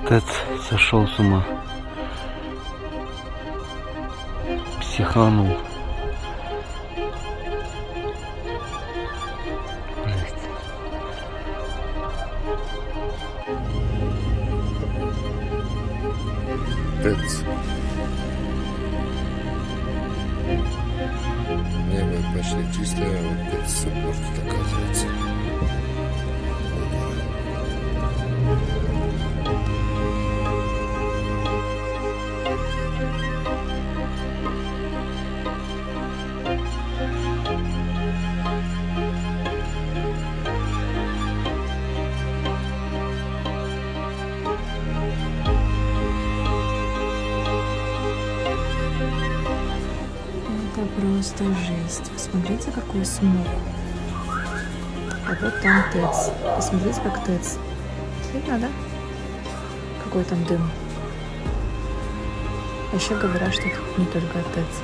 ТЭЦ сошел с ума. Психанул. Жесть. ТЭЦ. Небо почти чистое, а вот ТЭЦ все портит, оказывается. Это просто жесть. Посмотрите, какой смог. А вот там ТЭЦ. Посмотрите, как ТЭЦ. Видно, да? Какой там дым. А еще говорят, что это не только ТЭЦ.